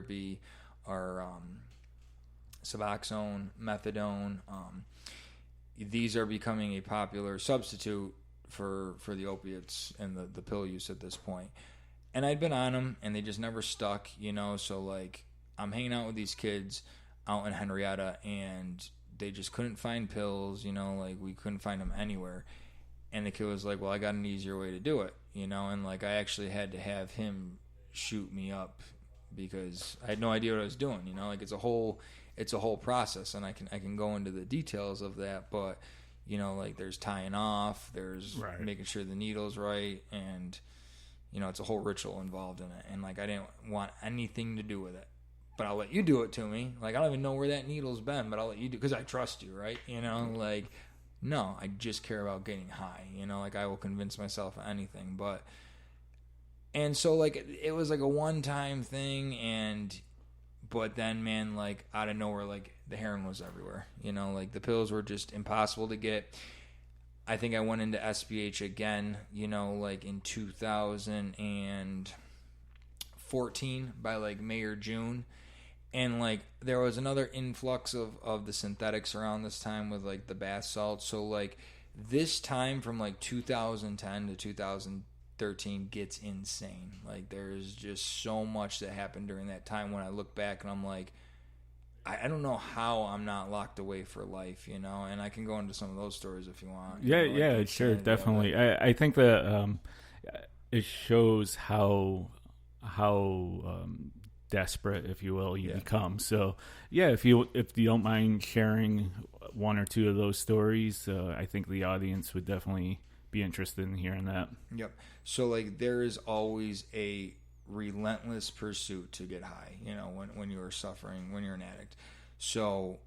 therapy are Suboxone, methadone. These are becoming a popular substitute for the opiates and the pill use at this point. And I'd been on them, and they just never stuck, So, like, I'm hanging out with these kids out in Henrietta, and they just couldn't find pills, Like, we couldn't find them anywhere. And the kid was like, well, I got an easier way to do it, And, like, I actually had to have him shoot me up because I had no idea what I was doing, Like, it's a whole process, and I can go into the details of that, but like there's tying off, there's making sure the needle's right, and it's a whole ritual involved in it. And like I didn't want anything to do with it, but I'll let you do it to me. Like I don't even know where that needle's been, but I'll let you do because I trust you, right? Like no, I just care about getting high. Like I will convince myself of anything, and so like it was like a one-time thing, but then, man, like, out of nowhere, like, the heroin was everywhere. Like, the pills were just impossible to get. I think I went into SBH again, like, in 2014 by, like, May or June. And, like, there was another influx of the synthetics around this time with, like, the bath salts. So, like, this time from, like, 2010 to 2013 gets insane. Like there's just so much that happened during that time when I look back and I'm like, I don't know how I'm not locked away for life, and I can go into some of those stories if you want. Like sure, definitely. I think that it shows how desperate, if you will, you become. So if you don't mind sharing one or two of those stories, I think the audience would definitely be interested in hearing that. Yep. So like there is always a relentless pursuit to get high, when you are suffering, when you're an addict. So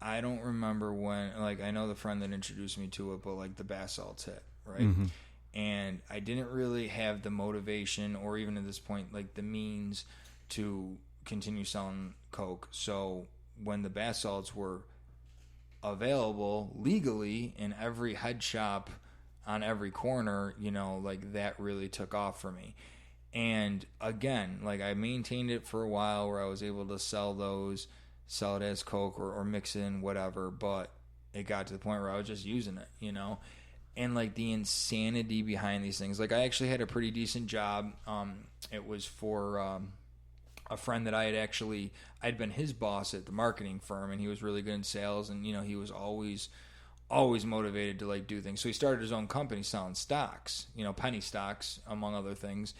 I don't remember when, like I know the friend that introduced me to it, but like the bath salts hit, right? Mm-hmm. And I didn't really have the motivation or even at this point like the means to continue selling coke. So when the bath salts were available legally in every head shop on every corner, like that really took off for me. And again, like I maintained it for a while where I was able to sell it as coke or mix it in whatever, but it got to the point where I was just using it, and like the insanity behind these things. Like I actually had a pretty decent job. It was for a friend that I'd been his boss at the marketing firm, and he was really good in sales, and he was always motivated to like do things. So he started his own company selling stocks, penny stocks among other things.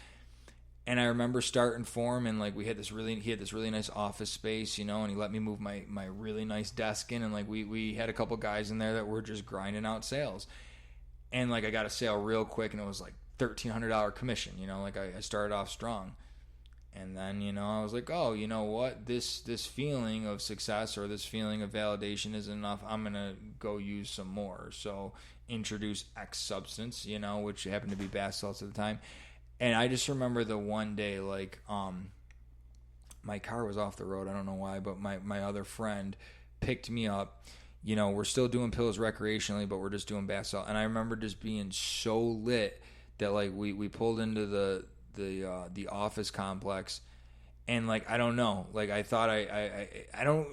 And I remember starting for him, and like he had this really nice office space, and he let me move my really nice desk in, and like we had a couple guys in there that were just grinding out sales. And like I got a sale real quick, and it was like $1,300 commission, like I started off strong. And then, I was like, oh, you know what? This feeling of success or this feeling of validation isn't enough. I'm going to go use some more. So introduce X substance, which happened to be bath salts at the time. And I just remember the one day, like, my car was off the road. I don't know why, but my other friend picked me up. We're still doing pills recreationally, but we're just doing bath salt. And I remember just being so lit that, like, we pulled into the office complex, and like I don't know, like I thought I don't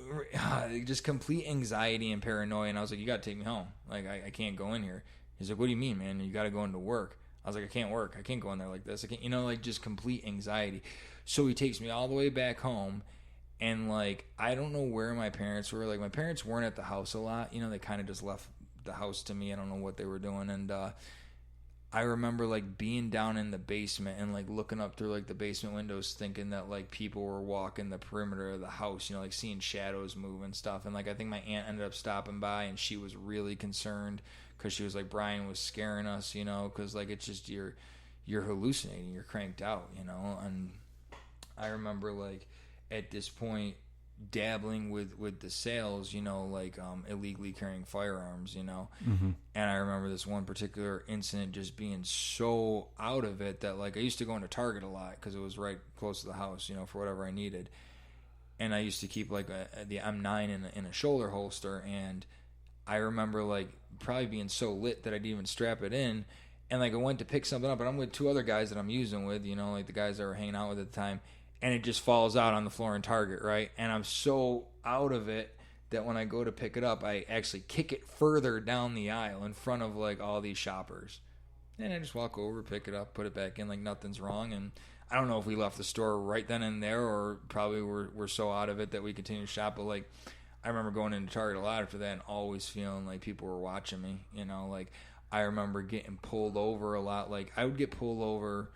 just complete anxiety and paranoia, and I was like, you gotta take me home, like I can't go in here. He's like, what do you mean, man? You gotta go into work. I was like, I can't work, I can't go in there like this, I can't, like just complete anxiety. So he takes me all the way back home, and like I don't know where my parents were. Like my parents weren't at the house a lot, they kind of just left the house to me. I don't know what they were doing. And I remember like being down in the basement and like looking up through like the basement windows, thinking that like people were walking the perimeter of the house, like seeing shadows move and stuff. And like I think my aunt ended up stopping by, and she was really concerned because she was like, Bryan was scaring us, because like it's just you're hallucinating, you're cranked out, And I remember like at this point dabbling with the sales, like illegally carrying firearms, Mm-hmm. And I remember this one particular incident just being so out of it that like I used to go into Target a lot because it was right close to the house, for whatever I needed. And I used to keep like the M9 in a shoulder holster, and I remember like probably being so lit that I didn't even strap it in. And like I went to pick something up, and I'm with two other guys that I'm using with, like the guys that were hanging out with at the time. and it just falls out on the floor in Target, right? And I'm so out of it that when I go to pick it up, I actually kick it further down the aisle in front of like all these shoppers. And I just walk over, pick it up, put it back in like nothing's wrong. And I don't know if we left the store right then and there, or probably we're so out of it that we continue to shop. But like, I remember going into Target a lot after that and always feeling like people were watching me. You know, like I remember getting pulled over a lot. Like I would get pulled over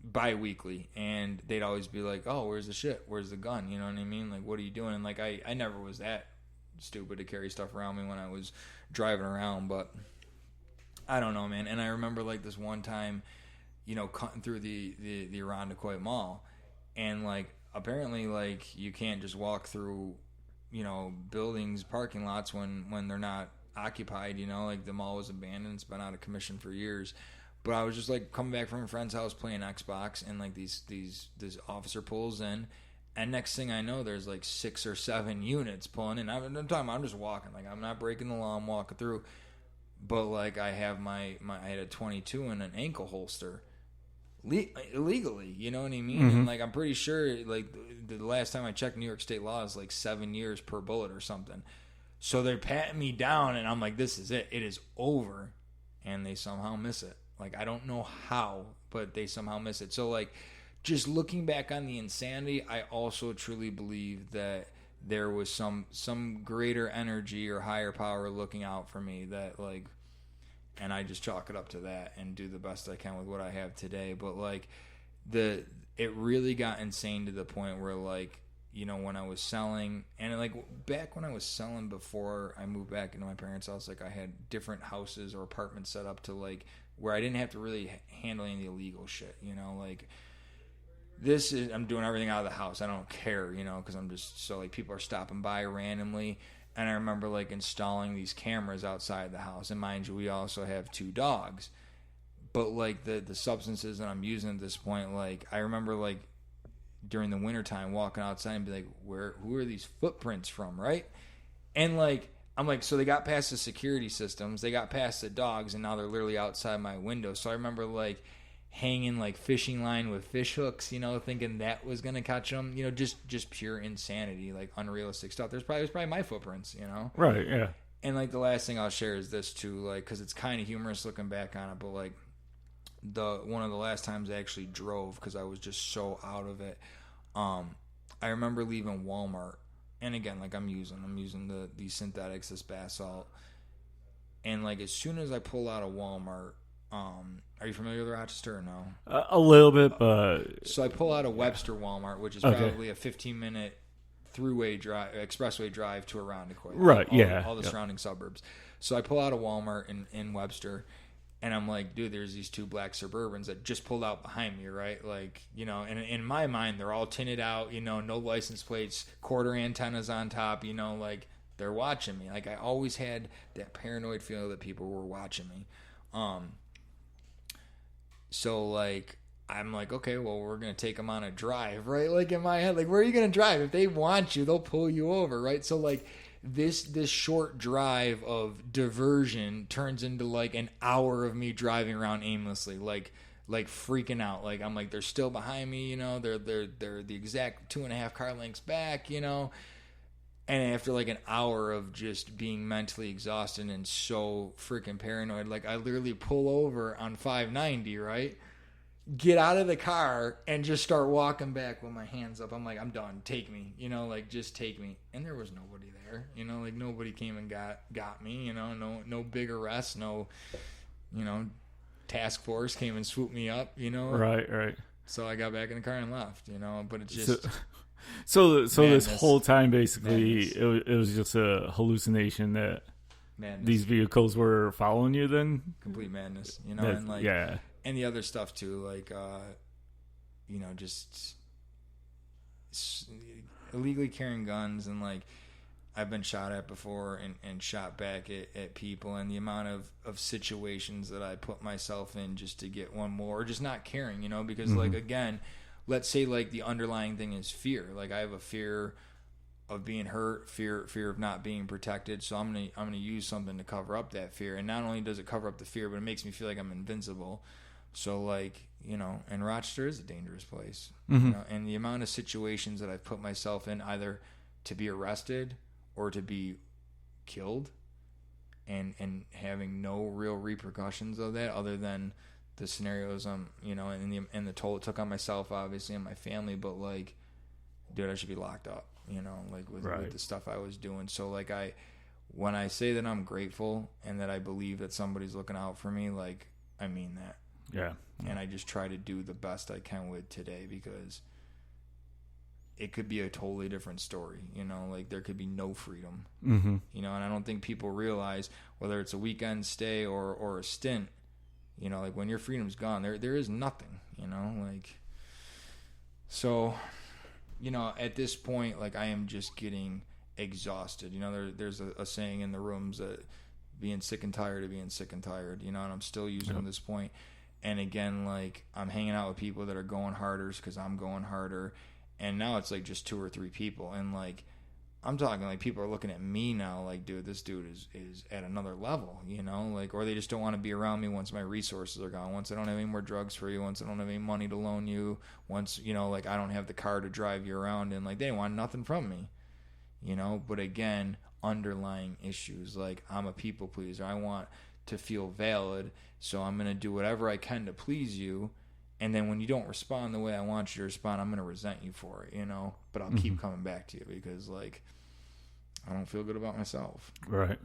bi-weekly, and they'd always be like, "Oh, where's the shit? Where's the gun?" You know what I mean? Like, what are you doing? And like, I never was that stupid to carry stuff around me when I was driving around, but I don't know, man. And I remember like this one time, you know, cutting through the Irondequoit Mall, and like apparently like you can't just walk through, you know, buildings, parking lots when they're not occupied. You know, like the mall was abandoned, it's been out of commission for years. But I was just like coming back from a friend's house playing Xbox, and like this officer pulls in, and next thing I know, there's like 6 or 7 units pulling in. I'm just walking, like I'm not breaking the law, I'm walking through. But like I have I had a 22 in an ankle holster, illegally. You know what I mean? Mm-hmm. And like I'm pretty sure like the last time I checked New York State law is like 7 years per bullet or something. So they're patting me down, and I'm like, this is it. It is over, and they somehow miss it. Like, I don't know how, but they somehow miss it. So, like, just looking back on the insanity, I also truly believe that there was some greater energy or higher power looking out for me that, like, and I just chalk it up to that and do the best I can with what I have today. But, like, it really got insane to the point where, like, you know, when I was selling, and like back when I was selling before I moved back into my parents' house, like I had different houses or apartments set up to like where I didn't have to really handle any of the illegal shit, you know, like I'm doing everything out of the house. I don't care, you know, because I'm just, so like people are stopping by randomly. And I remember like installing these cameras outside the house. And mind you, we also have 2 dogs. But like the substances that I'm using at this point, like I remember like during the wintertime walking outside and be like, who are these footprints from, right? And like I'm like, so they got past the security systems, they got past the dogs, and now they're literally outside my window. So I remember like hanging like fishing line with fish hooks, you know, thinking that was gonna catch them, you know, just pure insanity, like unrealistic stuff. It was probably my footprints, you know, right? Yeah. And like the last thing I'll share is this too, like because it's kind of humorous looking back on it, but like one of the last times I actually drove because I was just so out of it. I remember leaving Walmart, and again, like I'm using these synthetics, this bath salt, and like as soon as I pull out of Walmart, are you familiar with Rochester or no? A little bit, but so I pull out of Webster Walmart, which is probably a 15-minute expressway drive to Irondequoit, right? All the surrounding suburbs. So I pull out of Walmart in Webster. And I'm like, dude, there's these 2 black Suburbans that just pulled out behind me, right? Like, you know, and in my mind, they're all tinted out, you know, no license plates, quarter antennas on top, you know, like they're watching me. Like I always had that paranoid feeling that people were watching me. So like, I'm like, okay, well, we're going to take them on a drive, right? Like in my head, like, where are you going to drive? If they want you, they'll pull you over, right? So like, this short drive of diversion turns into like an hour of me driving around aimlessly, like freaking out. Like I'm like, they're still behind me, you know, they're the exact 2.5 car lengths back, you know. And after like an hour of just being mentally exhausted and so freaking paranoid, like I literally pull over on 590, right? Get out of the car and just start walking back with my hands up. I'm like, I'm done. Take me, you know, like just take me. And there was nobody there, you know, like nobody came and got me, you know, no big arrest, no, you know, task force came and swooped me up, you know. Right. So I got back in the car and left, you know, but it's just so this whole time basically it was just a hallucination that these vehicles were following you then? Complete madness, you know, and like yeah. And the other stuff too, like, you know, just illegally carrying guns, and like I've been shot at before and shot back at people, and the amount of situations that I put myself in just to get one more, or just not caring, you know, because like, again, let's say like the underlying thing is fear. Like I have a fear of being hurt, fear of not being protected. So I'm gonna use something to cover up that fear. And not only does it cover up the fear, but it makes me feel like I'm invincible. So like, you know, and Rochester is a dangerous place, Mm-hmm. you know, and the amount of situations that I've put myself in, either to be arrested or to be killed, and having no real repercussions of that other than the scenarios, you know, and the toll it took on myself, obviously, and my family. But like, dude, I should be locked up, you know, like with the stuff I was doing. So like, when I say that I'm grateful and that I believe that somebody's looking out for me, like, I mean that. Yeah. And I just try to do the best I can with today, because it could be a totally different story, you know, like there could be no freedom, Mm-hmm. you know, and I don't think people realize, whether it's a weekend stay or a stint, you know, like when your freedom's gone, there is nothing, you know, like, so, you know, at this point, like I am just getting exhausted, you know, there's a saying in the rooms that being sick and tired of being sick and tired, you know, and I'm still using at this point. And again, like I'm hanging out with people that are going harder because I'm going harder. And now it's like just 2 or 3 people. And like, I'm talking like people are looking at me now like, dude, this dude is at another level, you know, like, or they just don't want to be around me once my resources are gone. Once I don't have any more drugs for you. Once I don't have any money to loan you. Once, you know, like I don't have the car to drive you around, and like, they want nothing from me, you know. But again, underlying issues, like I'm a people pleaser. I want to feel valid. So I'm going to do whatever I can to please you. And then when you don't respond the way I want you to respond, I'm going to resent you for it, you know. But I'll keep coming back to you because, like, I don't feel good about myself. Right.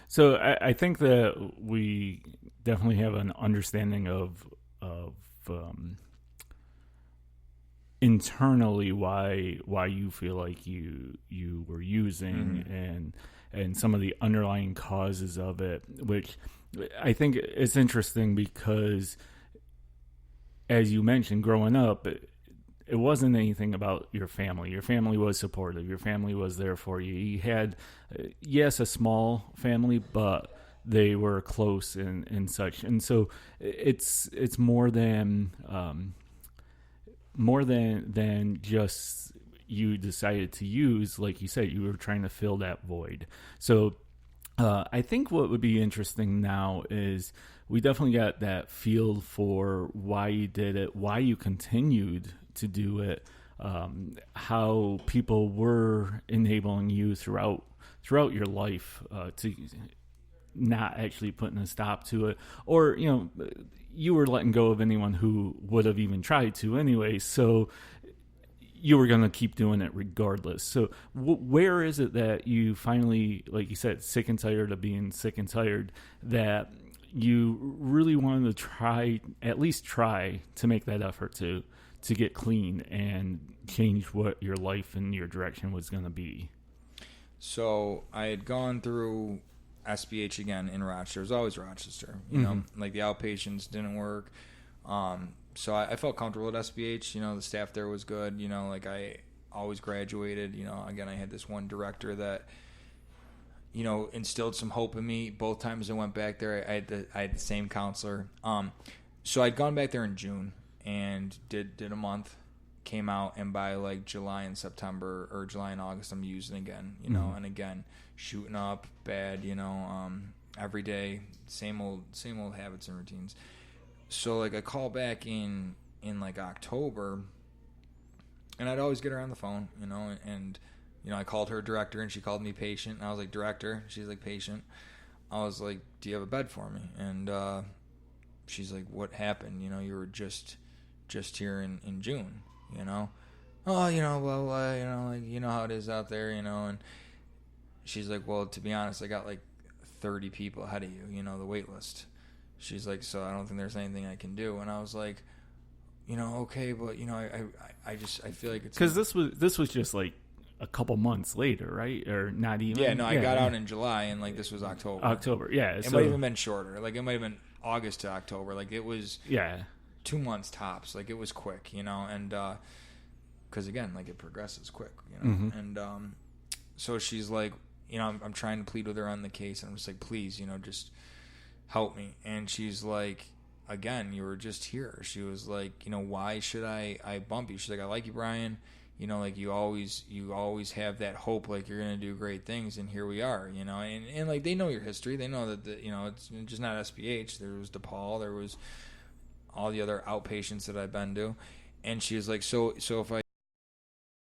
So I think that we definitely have an understanding of internally why you feel like you were using and some of the underlying causes of it, which I think it's interesting because, as you mentioned, growing up, it wasn't anything about your family. Your family was supportive. Your family was there for you. You had, yes, a small family, but they were close and such. And so it's more than just you decided to use. Like you said, you were trying to fill that void. So I think what would be interesting now is we definitely got that feel for why you did it, why you continued to do it, how people were enabling you throughout your life to not actually putting a stop to it, or, you know, you were letting go of anyone who would have even tried to anyway. So you were going to keep doing it regardless. So where is it that you finally, like you said, sick and tired of being sick and tired, that you really wanted to at least try to make that effort to get clean and change what your life and your direction was going to be? So I had gone through SBH again in Rochester. It was always Rochester, you know, like the outpatients didn't work. So I felt comfortable at SBH, you know, the staff there was good, you know, like I always graduated, you know, again, I had this one director that, you know, instilled some hope in me. Both times I went back there, I had the same counselor. So I'd gone back there in June and did a month, came out, and by like July and September, or July and August, I'm using again, you know, and again, shooting up bad, you know, every day, same old habits and routines. So like I call back in like October, and I'd always get her on the phone, you know, and you know, I called her director and she called me patient, and I was like, director, she's like, patient. I was like, do you have a bed for me? And she's like, what happened? You know, you were just here in June, you know. Oh, you know, blah, blah, you know, like, you know how it is out there, you know. And she's like, well, to be honest, I got like 30 people ahead of you, you know, the wait list. She's like, so I don't think there's anything I can do. And I was like, you know, okay, but you know, I feel like it's because this was just like a couple months later, right? Or not even. Yeah, no, I got out in July, and like this was October. Yeah, it might have even been shorter. Like it might have been August to October. Like it was 2 months tops. Like it was quick, you know, and because again, like it progresses quick, you know. And so she's like, you know, I'm trying to plead with her on the case, and I'm just like, please, you know, just help me. And she's like, again, you were just here. She was like, you know, why should I bump you? She's like, I like you, Bryan. You know, like you always have that hope, like you're gonna do great things, and here we are, you know. And like they know your history. They know that you know, it's just not SBH. There was DePaul. There was all the other outpatients that I've been to. And she was like, so if I